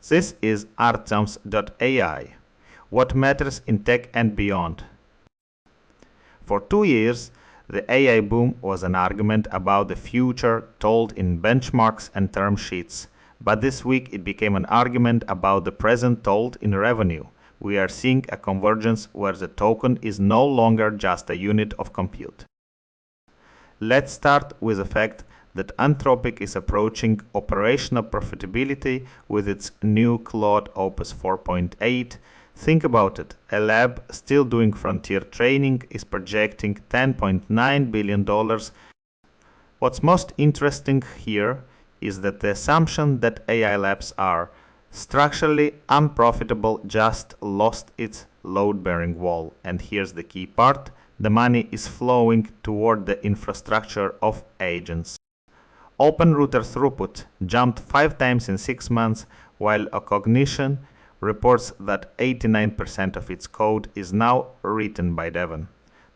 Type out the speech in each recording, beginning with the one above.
This is Artems.ai. What matters in tech and beyond. For 2 years, the AI boom was an argument about the future told in benchmarks and term sheets. But this week it became an argument about the present told in revenue. We are seeing a convergence where the token is no longer just a unit of compute. Let's start with the fact that Anthropic is approaching operational profitability with its new Claude Opus 4.8. Think about it, a lab still doing frontier training is projecting $10.9 billion. What's most interesting here is that the assumption that AI labs are structurally unprofitable just lost its load-bearing wall. And here's the key part. The money is flowing toward the infrastructure of agents. Open router throughput jumped 5 times in 6 months, while Cognition reports that 89% of its code is now written by Devon.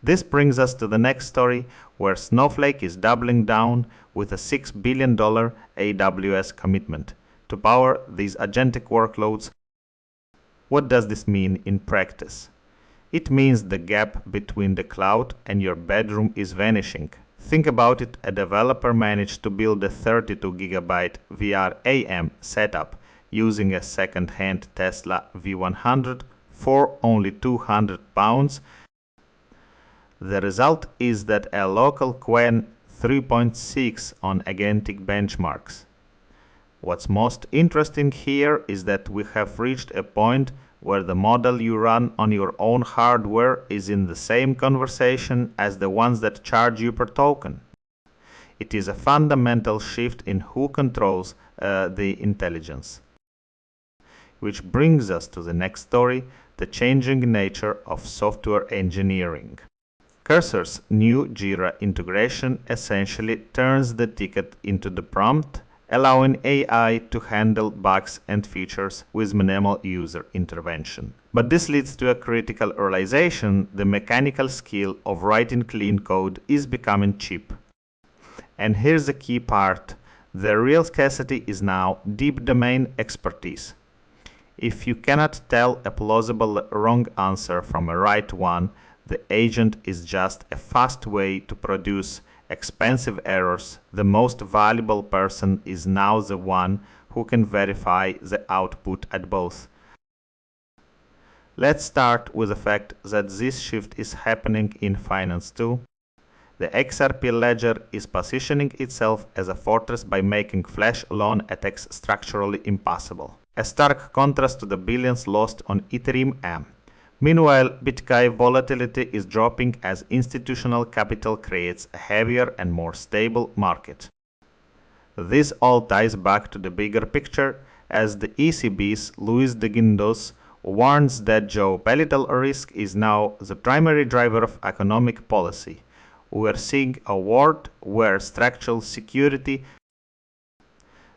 This brings us to the next story, where Snowflake is doubling down with a $6 billion AWS commitment to power these agentic workloads. What does this mean in practice? It means the gap between the cloud and your bedroom is vanishing. Think about it, a developer managed to build a 32GB VR AM setup using a second-hand Tesla V100 for only £200. The result is that a local Quen 3.6 on agentic benchmarks. What's most interesting here is that we have reached a point where the model you run on your own hardware is in the same conversation as the ones that charge you per token. It is a fundamental shift in who controls the intelligence. Which brings us to the next story, the changing nature of software engineering. Cursor's new Jira integration essentially turns the ticket into the prompt, allowing AI to handle bugs and features with minimal user intervention. But this leads to a critical realization: the mechanical skill of writing clean code is becoming cheap. And here's the key part: the real scarcity is now deep domain expertise. If you cannot tell a plausible wrong answer from a right one, the agent is just a fast way to produce expensive errors. The most valuable person is now the one who can verify the output at both. Let's start with the fact that this shift is happening in finance too. The XRP ledger is positioning itself as a fortress by making flash loan attacks structurally impossible. A stark contrast to the billions lost on Ethereum AM. Meanwhile, Bitcoin volatility is dropping as institutional capital creates a heavier and more stable market. This all ties back to the bigger picture, as the ECB's Luis de Guindos warns that geopolitical risk is now the primary driver of economic policy. We are seeing a world where structural security,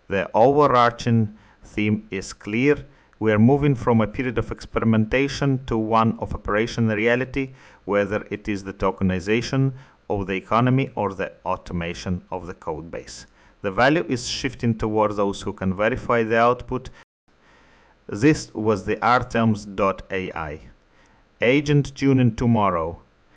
the overarching theme, is clear. We are moving from a period of experimentation to one of operational reality, whether it is the tokenization of the economy or the automation of the code base. The value is shifting towards those who can verify the output. This was the Artems.ai. Agent tune in tomorrow.